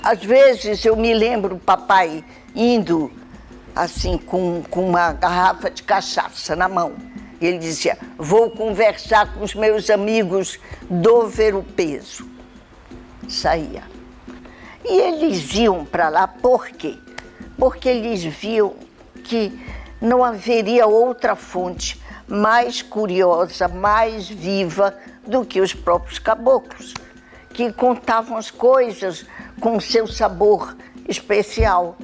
Às vezes eu me lembro o papai indo assim com uma garrafa de cachaça na mão. Ele dizia, vou conversar com os meus amigos do Ver-o-Peso. Saía. E eles iam para lá por quê? Porque eles viam que não haveria outra fonte mais curiosa, mais viva do que os próprios caboclos, que contavam as coisas com seu sabor especial.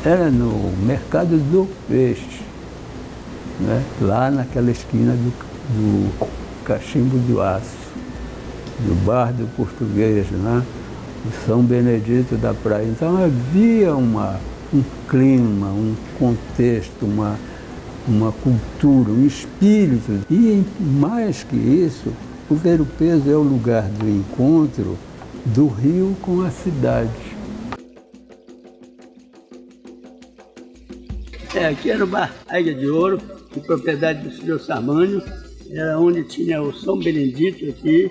Era no Mercado do Peixe, né? Lá naquela esquina do Cachimbo do Aço, do Bar do Português, né? Do São Benedito da Praia. Então havia um clima, um contexto, uma cultura, um espírito. E mais que isso, o Ver-o-Peso é o lugar do encontro do Rio com a cidade. Aqui era o Bar Águia de Ouro, de propriedade do senhor Sarmânio. Era onde tinha o São Benedito aqui,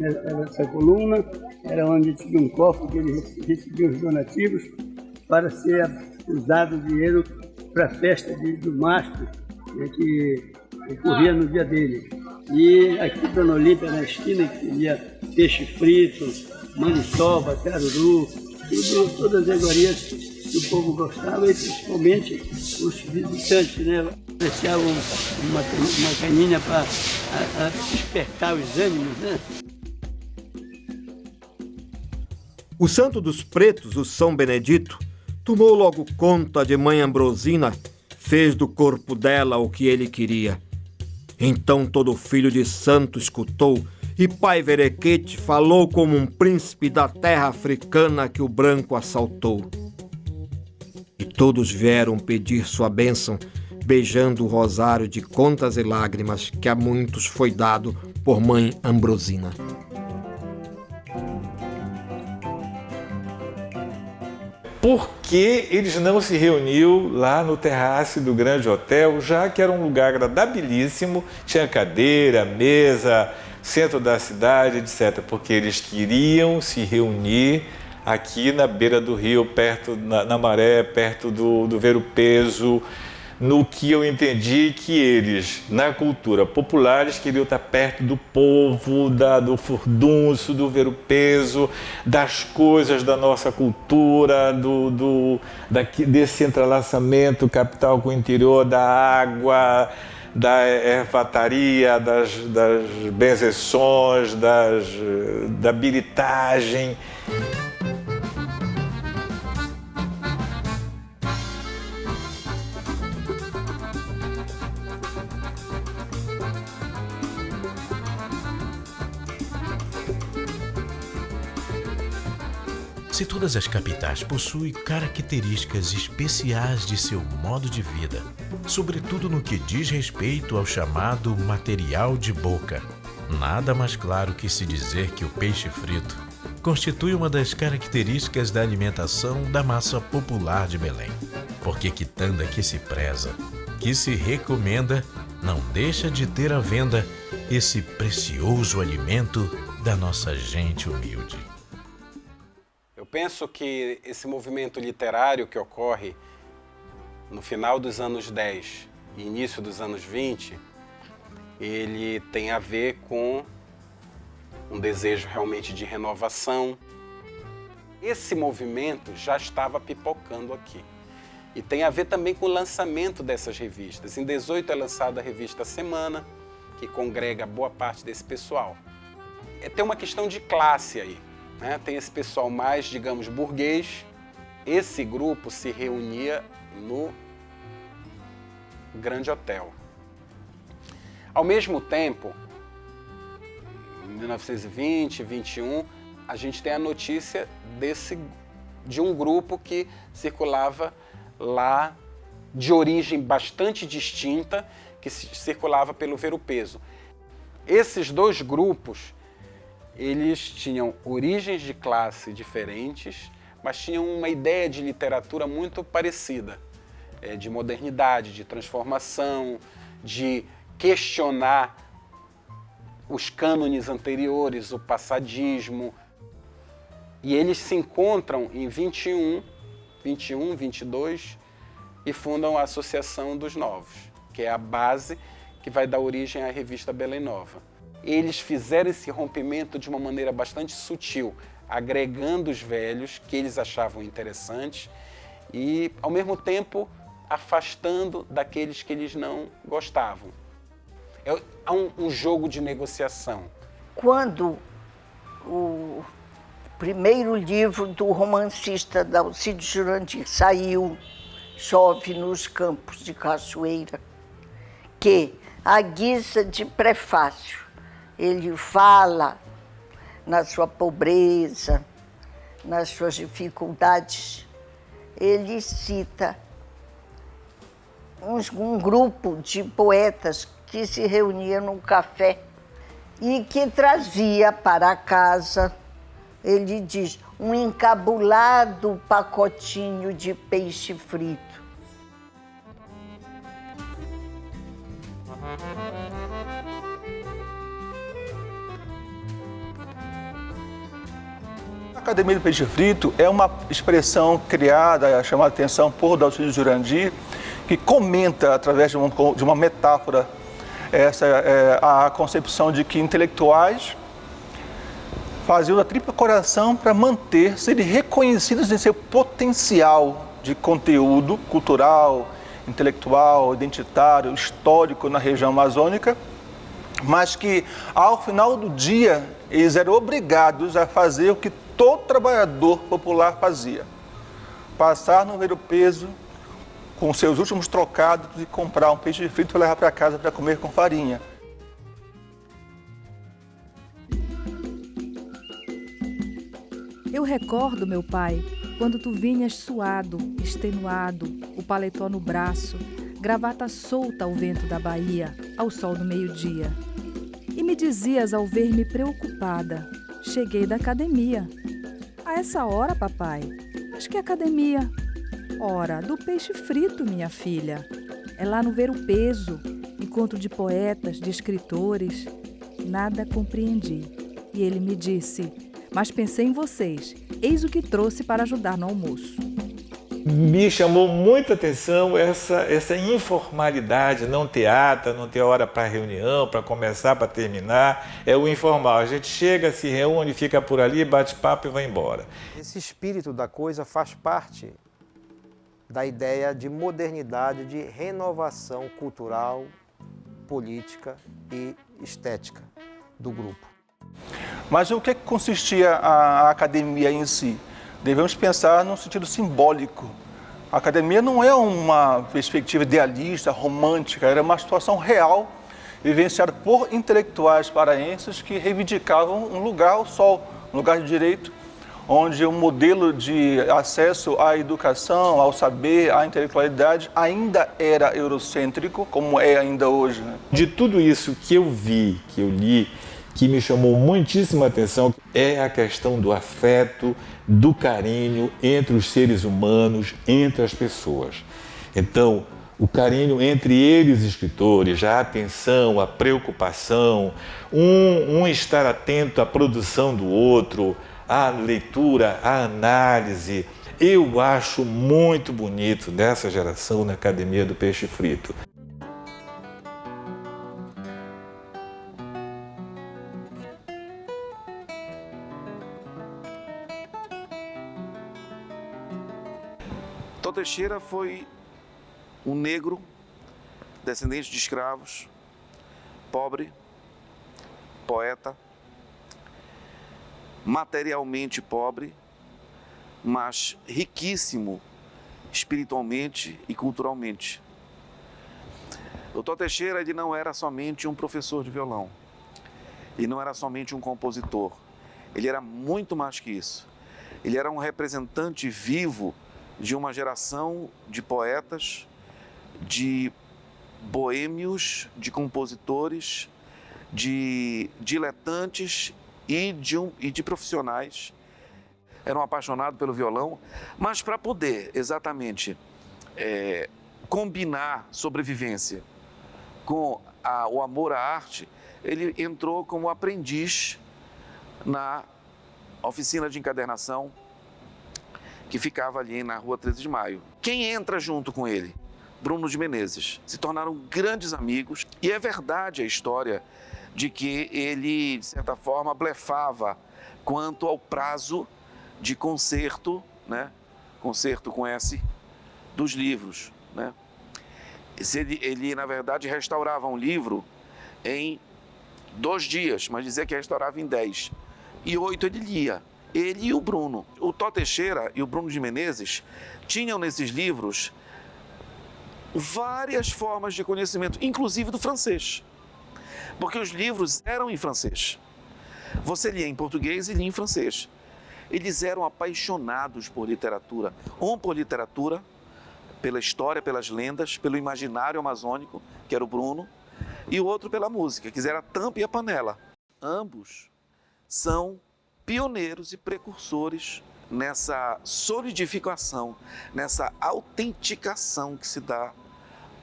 era essa coluna, era onde tinha um cofre que ele recebia os donativos para ser usado o dinheiro para a festa do mastro, né, que ocorria no dia dele. E aqui Dona Olímpia na esquina, que tinha peixe frito, maniçoba, caruru, todas as iguarias que o povo gostava, e principalmente os visitantes, né? Apreciavam uma caninha para despertar os ânimos, né? O santo dos pretos, o São Benedito, tomou logo conta de mãe Ambrosina, fez do corpo dela o que ele queria. Então todo filho de santo escutou, e pai Verequete falou como um príncipe da terra africana que o branco assaltou. E todos vieram pedir sua bênção, beijando o rosário de contas e lágrimas que a muitos foi dado por mãe Ambrosina. Por que eles não se reuniam lá no terraço do grande hotel, já que era um lugar agradabilíssimo, tinha cadeira, mesa, centro da cidade, etc. Porque eles queriam se reunir aqui na beira do rio, perto, na maré, perto do Ver-o-Peso, no que eu entendi que eles, na cultura popular, eles queriam estar perto do povo, do furdunço, do Ver-o-Peso, das coisas da nossa cultura, desse entrelaçamento capital com o interior, da água, da ervataria, das benzeções, da biritagem. Se todas as capitais possuem características especiais de seu modo de vida, sobretudo no que diz respeito ao chamado material de boca, nada mais claro que se dizer que o peixe frito constitui uma das características da alimentação da massa popular de Belém, porque quitanda que se preza, que se recomenda, não deixa de ter à venda esse precioso alimento da nossa gente humilde. Eu penso que esse movimento literário que ocorre no final dos anos 10 e início dos anos 20, ele tem a ver com um desejo realmente de renovação. Esse movimento já estava pipocando aqui. E tem a ver também com o lançamento dessas revistas. Em 18 é lançada a revista Semana, que congrega boa parte desse pessoal. tem uma questão de classe aí, né? Tem esse pessoal mais, digamos, burguês. Esse grupo se reunia no Grande Hotel. Ao mesmo tempo, em 1920, 21, a gente tem a notícia de um grupo que circulava lá, de origem bastante distinta, que circulava pelo Ver-o-Peso. Esses dois grupos, eles tinham origens de classe diferentes, mas tinham uma ideia de literatura muito parecida, de modernidade, de transformação, de questionar os cânones anteriores, o passadismo. E eles se encontram em 21, 22 e fundam a Associação dos Novos, que é a base que vai dar origem à revista Belém Nova. Eles fizeram esse rompimento de uma maneira bastante sutil, agregando os velhos que eles achavam interessantes e, ao mesmo tempo, afastando daqueles que eles não gostavam. É um jogo de negociação. Quando o primeiro livro do romancista Dalcídio Jurandir saiu, Chove nos Campos de Cachoeira, que, à guisa de prefácio, ele fala na sua pobreza, nas suas dificuldades, ele cita um grupo de poetas que se reunia num café e que trazia para casa, ele diz, um encabulado pacotinho de peixe frito. A Academia do Peixe Frito é uma expressão criada, chamada a atenção por Dalcídio Jurandir, que comenta, através de uma metáfora, a concepção de que intelectuais faziam da tripa coração para serem reconhecidos em seu potencial de conteúdo cultural, intelectual, identitário, histórico na região amazônica, mas que, ao final do dia, eles eram obrigados a fazer o que todo trabalhador popular fazia: passar no Ver-o-Peso com seus últimos trocados e comprar um peixe frito e levar para casa para comer com farinha. Eu recordo, meu pai, quando tu vinhas suado, extenuado, o paletó no braço, gravata solta ao vento da Bahia, ao sol do meio-dia. E me dizias ao ver-me preocupada, cheguei da academia. A essa hora, papai? Mas que academia? Ora, do peixe frito, minha filha. É lá no Ver-o-Peso, encontro de poetas, de escritores. Nada compreendi. E ele me disse, mas pensei em vocês, eis o que trouxe para ajudar no almoço. Me chamou muita atenção essa informalidade, não ter ata, não ter hora para reunião, para começar, para terminar. É o informal. A gente chega, se reúne, fica por ali, bate papo e vai embora. Esse espírito da coisa faz parte da ideia de modernidade, de renovação cultural, política e estética do grupo. Mas o que consistia a academia em si? Devemos pensar num sentido simbólico. A academia não é uma perspectiva idealista, romântica, era uma situação real, vivenciada por intelectuais paraenses que reivindicavam um lugar ao sol, um lugar de direito, onde o modelo de acesso à educação, ao saber, à intelectualidade ainda era eurocêntrico, como é ainda hoje, né? De tudo isso que eu vi, que eu li, que me chamou muitíssima atenção, é a questão do afeto, do carinho entre os seres humanos, entre as pessoas. Então, o carinho entre eles, escritores, a atenção, a preocupação, um estar atento à produção do outro, à leitura, à análise, eu acho muito bonito nessa geração na Academia do Peixe Frito. Tó Teixeira foi um negro, descendente de escravos, pobre, poeta, materialmente pobre, mas riquíssimo espiritualmente e culturalmente. O Tó Teixeira, ele não era somente um professor de violão, ele não era somente um compositor, ele era muito mais que isso. Ele era um representante vivo de uma geração de poetas, de boêmios, de compositores, de diletantes e de profissionais. Era um apaixonado pelo violão, mas para poder exatamente combinar sobrevivência com o amor à arte, ele entrou como aprendiz na oficina de encadernação que ficava ali na Rua 13 de Maio. Quem entra junto com ele? Bruno de Menezes. Se tornaram grandes amigos e é verdade a história de que ele, de certa forma, blefava quanto ao prazo de concerto, né? Concerto com S, dos livros, né? Ele, na verdade, restaurava um livro em 2 dias, mas dizia que restaurava em 10. E 8 ele lia, ele e o Bruno. O Tó Teixeira e o Bruno de Menezes tinham nesses livros várias formas de conhecimento, inclusive do francês, porque os livros eram em francês. Você lia em português e lia em francês. Eles eram apaixonados por literatura, um por literatura, pela história, pelas lendas, pelo imaginário amazônico, que era o Bruno, e o outro pela música, que era a tampa e a panela. Ambos são pioneiros e precursores nessa solidificação, nessa autenticação que se dá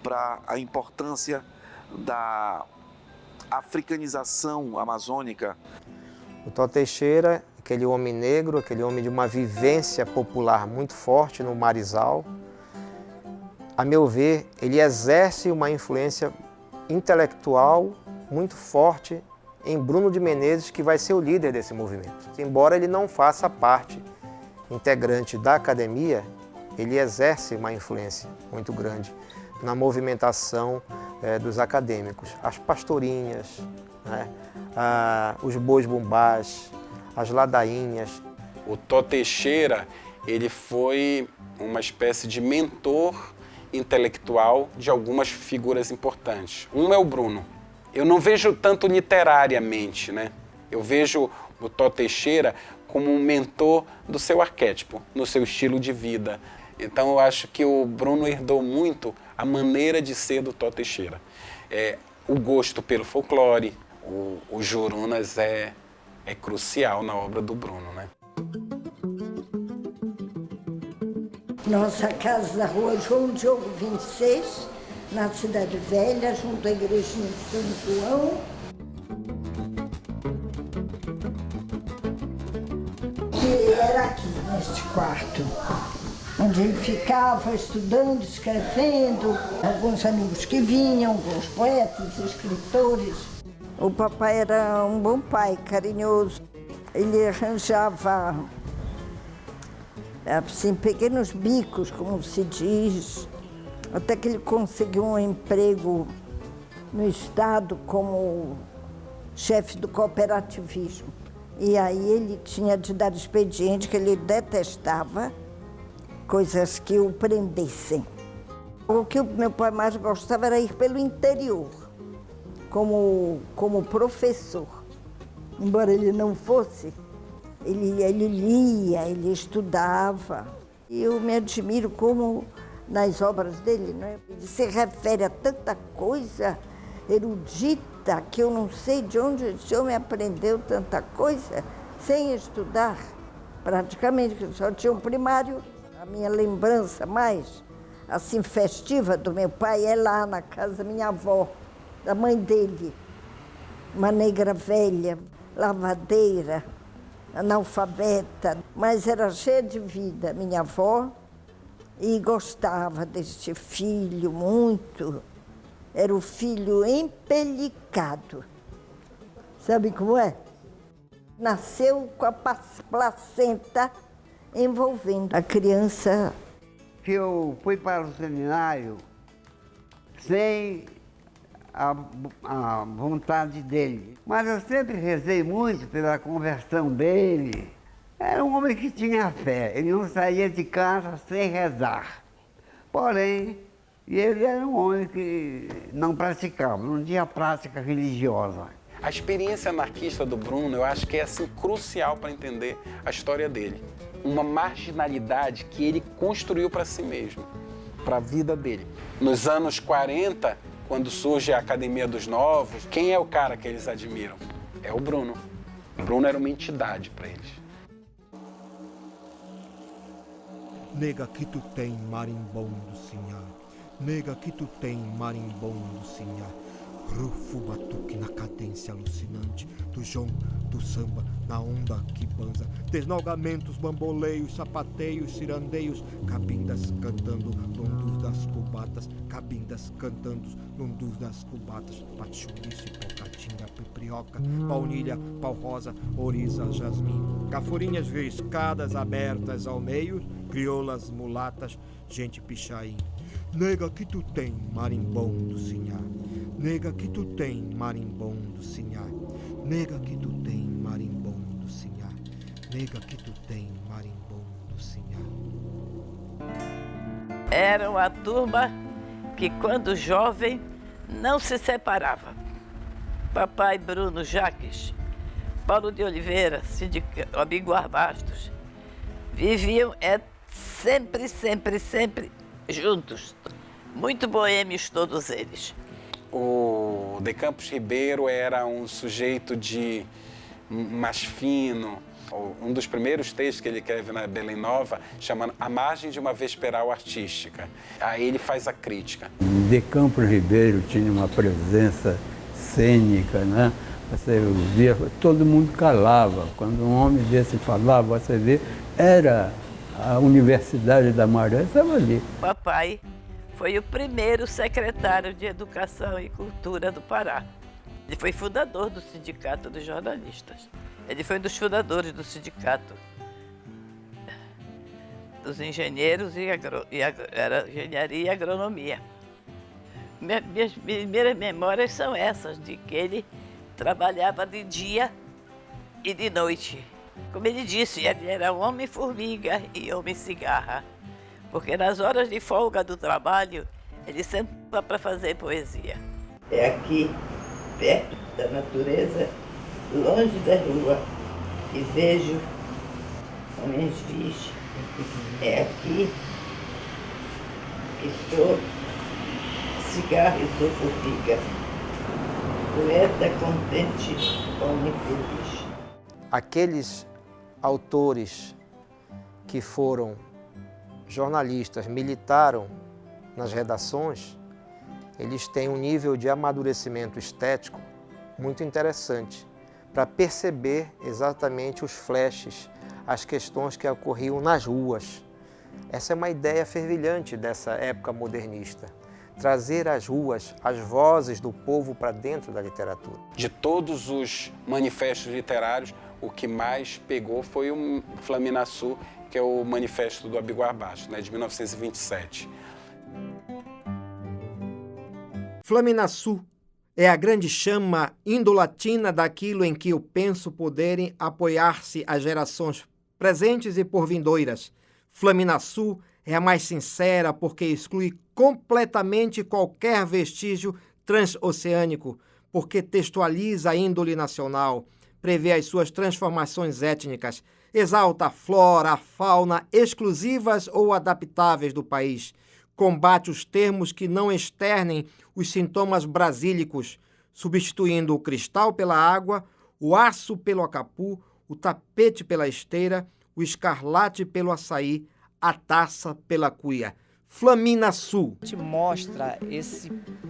para a importância da africanização amazônica. O Tó Teixeira, aquele homem negro, aquele homem de uma vivência popular muito forte no Marizal, a meu ver, ele exerce uma influência intelectual muito forte em Bruno de Menezes, que vai ser o líder desse movimento. Embora ele não faça parte integrante da academia, ele exerce uma influência muito grande na movimentação dos acadêmicos. As pastorinhas, né? Os bois bumbás, as ladainhas. O Tó Teixeira, ele foi uma espécie de mentor intelectual de algumas figuras importantes. Um é o Bruno. Eu não vejo tanto literariamente, né? Eu vejo o Tó Teixeira como um mentor do seu arquétipo, no seu estilo de vida. Então eu acho que o Bruno herdou muito a maneira de ser do Tó Teixeira. O gosto pelo folclore, o Jurunas é crucial na obra do Bruno, né? Nossa casa da rua João Diogo 26, na Cidade Velha, junto à igrejinha de São João. Que era aqui, neste quarto, onde ele ficava estudando, escrevendo, alguns amigos que vinham, alguns poetas, escritores. O papai era um bom pai, carinhoso. Ele arranjava assim, pequenos bicos, como se diz, até que ele conseguiu um emprego no Estado como chefe do cooperativismo. E aí ele tinha de dar expediente, que ele detestava coisas que o prendessem. O que o meu pai mais gostava era ir pelo interior, como professor. Embora ele não fosse, ele lia, ele estudava. E eu me admiro como, nas obras dele, né, ele se refere a tanta coisa erudita que eu não sei de onde esse homem aprendeu tanta coisa sem estudar. Praticamente, que só tinha um primário. A minha lembrança mais, assim, festiva do meu pai é lá na casa da minha avó, da mãe dele. Uma negra velha, lavadeira, analfabeta, mas era cheia de vida, minha avó, e gostava deste filho muito. Era o filho empelicado. Sabe como é? Nasceu com a placenta envolvendo a criança. Que eu fui para o seminário sem a vontade dele. Mas eu sempre rezei muito pela conversão dele. Era um homem que tinha fé, ele não saía de casa sem rezar. Porém, ele era um homem que não praticava, não tinha prática religiosa. A experiência anarquista do Bruno, eu acho que é assim, crucial para entender a história dele. Uma marginalidade que ele construiu para si mesmo, para a vida dele. Nos anos 40, quando surge a Academia dos Novos, quem é o cara que eles admiram? É o Bruno. O Bruno era uma entidade para eles. Nega que tu tem marimbondo, sinhá. Nega que tu tem marimbondo, sinhá. Rufo batuque na cadência alucinante do jongo, do samba, na onda que banza. Desnalgamentos, bamboleios, sapateios, cirandeios, cabindas cantando, lundus das cubatas, cabindas cantando, lundus das cubatas, pachulice, pocatinga, piprioca, baunilha, pau rosa, oriza, jasmim, cafurinhas riscadas abertas ao meio, crioulas mulatas, gente pichain. Nega que tu tem marimbondo, sinhá. Nega que tu tem marimbondo, sinhá. Nega que tu tem marimbondo, sinhá. Nega que tu tem marimbondo, sinhá. Era uma turma que, quando jovem, não se separava. Papai Bruno Jaques, Paulo de Oliveira, Abiguar Bastos, viviam sempre juntos. Muito boêmios todos eles. O De Campos Ribeiro era um sujeito mais fino. Um dos primeiros textos que ele escreve na Belém Nova, chamando A Margem de uma Vesperal Artística. Aí ele faz a crítica. De Campos Ribeiro tinha uma presença cênica, né? Você via, todo mundo calava. Quando um homem desse falava, você vê, era a Universidade da Maré, estava ali. Papai foi o primeiro secretário de Educação e Cultura do Pará. Ele foi fundador do Sindicato dos Jornalistas. Ele foi um dos fundadores do Sindicato dos Engenheiros era Engenharia e Agronomia. Minhas primeiras memórias são essas, de que ele trabalhava de dia e de noite. Como ele disse, ele era homem-formiga e homem-cigarra, porque nas horas de folga do trabalho, ele sentava para fazer poesia. É aqui, perto da natureza, longe da rua, que vejo homens vis. É aqui que sou cigarro e sou formiga, poeta contente, homem feliz. Aqueles autores que foram jornalistas, militaram nas redações, eles têm um nível de amadurecimento estético muito interessante para perceber exatamente os flashes, as questões que ocorriam nas ruas. Essa é uma ideia fervilhante dessa época modernista. Trazer às ruas as vozes do povo para dentro da literatura. De todos os manifestos literários, o que mais pegou foi o Flaminaçu, que é o manifesto do Abiguar Bastos, de 1927. Flaminaçu é a grande chama indolatina daquilo em que eu penso poderem apoiar-se as gerações presentes e porvindouras. Flaminaçu é a mais sincera porque exclui completamente qualquer vestígio transoceânico, porque textualiza a índole nacional, prevê as suas transformações étnicas, exalta a flora, a fauna exclusivas ou adaptáveis do país, combate os termos que não externem os sintomas brasílicos, substituindo o cristal pela água, o aço pelo acapu, o tapete pela esteira, o escarlate pelo açaí, a taça pela cuia. Flaminaçu. Te mostra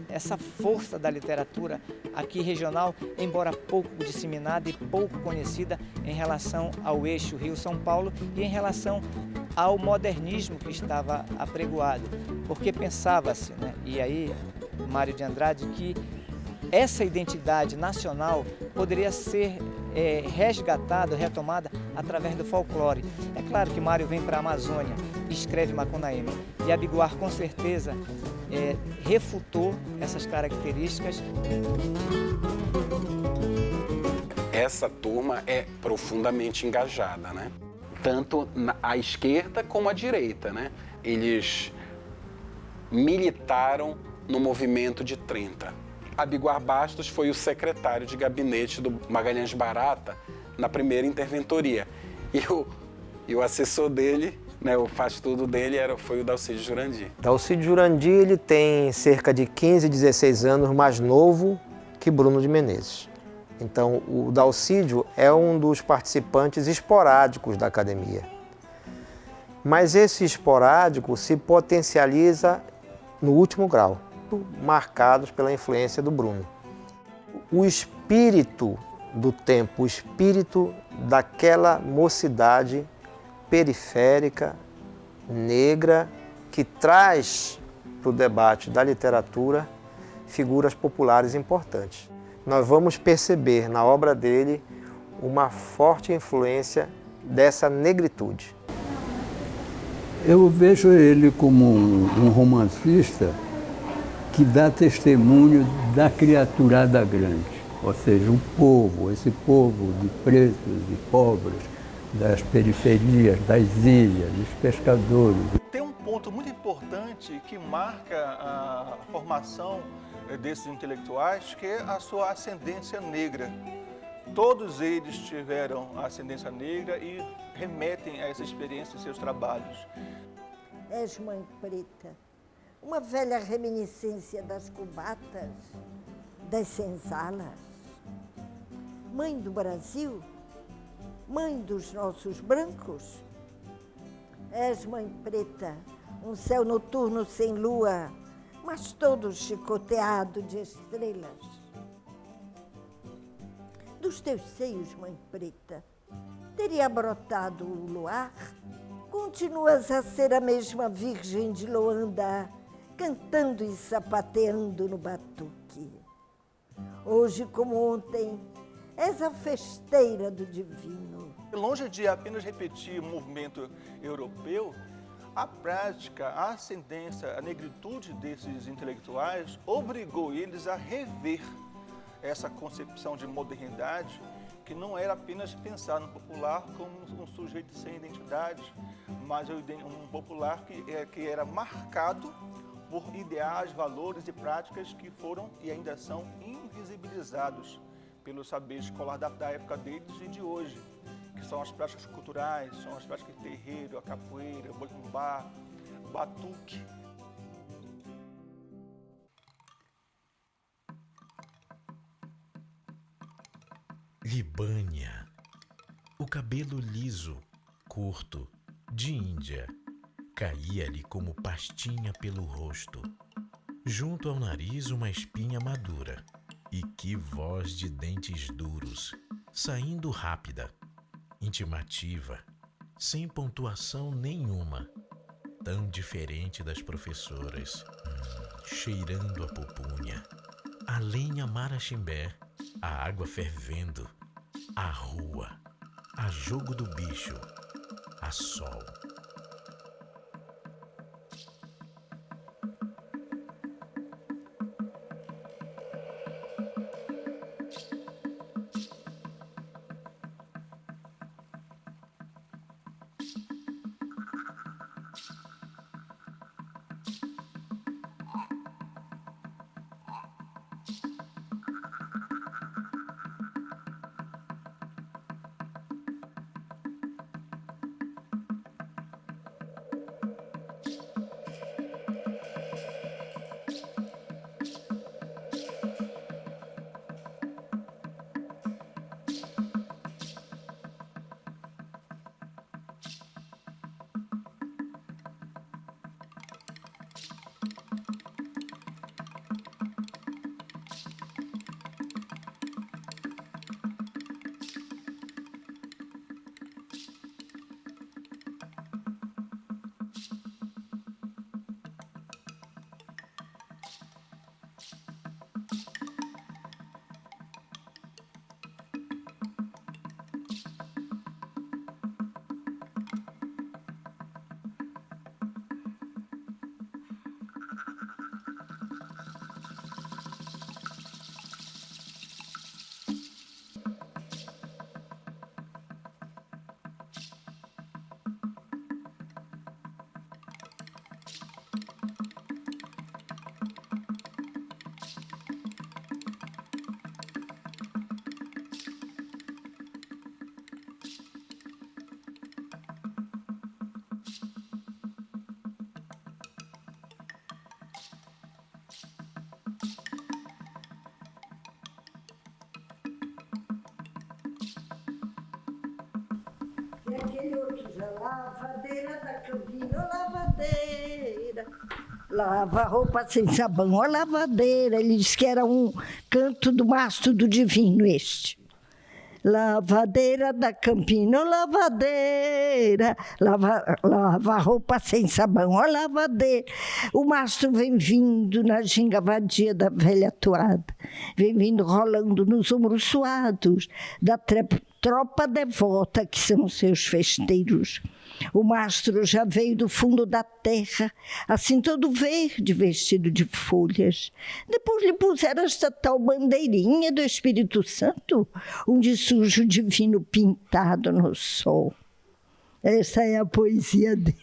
essa força da literatura aqui regional, embora pouco disseminada e pouco conhecida em relação ao eixo Rio-São Paulo e em relação ao modernismo que estava apregoado. Porque pensava-se, e aí Mário de Andrade, que essa identidade nacional poderia ser resgatada, retomada através do folclore. É claro que Mário vem para a Amazônia e escreve Macunaíma, e Abiguar com certeza refutou essas características. Essa turma é profundamente engajada, né? Tanto à esquerda como à direita, né? Eles militaram no movimento de 30. Abiguar Bastos foi o secretário de gabinete do Magalhães Barata na primeira interventoria. E o assessor dele, né, o faz-tudo dele, foi o Dalcídio Jurandir. Dalcídio Jurandir ele tem cerca de 15, 16 anos mais novo que Bruno de Menezes. Então, o Dalcídio é um dos participantes esporádicos da academia. Mas esse esporádico se potencializa no último grau, marcados pela influência do Bruno. O espírito do tempo, o espírito daquela mocidade periférica, negra, que traz para o debate da literatura figuras populares importantes. Nós vamos perceber na obra dele uma forte influência dessa negritude. Eu vejo ele como um romancista que dá testemunho da criaturada grande, ou seja, o povo, esse povo de pretos, de pobres, das periferias, das ilhas, dos pescadores. Tem um ponto muito importante que marca a formação desses intelectuais, que é a sua ascendência negra. Todos eles tiveram a ascendência negra e remetem a essa experiência em seus trabalhos. És mãe preta, uma velha reminiscência das cubatas, das senzalas. Mãe do Brasil, mãe dos nossos brancos. És mãe preta, um céu noturno sem lua, mas todo chicoteado de estrelas. Dos teus seios, mãe preta, teria brotado o luar? Continuas a ser a mesma virgem de Loanda, cantando e sapateando no batuque. Hoje, como ontem, és a festeira do divino. Longe de apenas repetir o movimento europeu, a prática, a ascendência, a negritude desses intelectuais obrigou eles a rever essa concepção de modernidade que não era apenas pensar no popular como um sujeito sem identidade, mas um popular que era marcado por ideais, valores e práticas que foram e ainda são invisibilizados pelo saber escolar da época deles e de hoje, que são as práticas culturais, são as práticas de terreiro, a capoeira, o boi-bumbá, o batuque. Libânia. O cabelo liso, curto, de Índia, caía-lhe como pastinha pelo rosto. Junto ao nariz uma espinha madura. E que voz de dentes duros, saindo rápida, intimativa, sem pontuação nenhuma, tão diferente das professoras, cheirando a pupunha, a lenha marachimbé, a água fervendo, a rua, a jogo do bicho, a sol. E aquele outro já, lavadeira da Campina, lavadeira. Lava roupa sem sabão, ó lavadeira. Ele disse que era um canto do mastro do divino este. Lavadeira da Campina, ó lavadeira. Lava roupa sem sabão, ó lavadeira. O mastro vem vindo na ginga vadia da velha toada. Vem vindo rolando nos ombros suados da tropa devota que são seus festeiros. O mastro já veio do fundo da terra, assim todo verde, vestido de folhas. Depois lhe puseram esta tal bandeirinha do Espírito Santo, onde surge o divino pintado no sol. Essa é a poesia dele.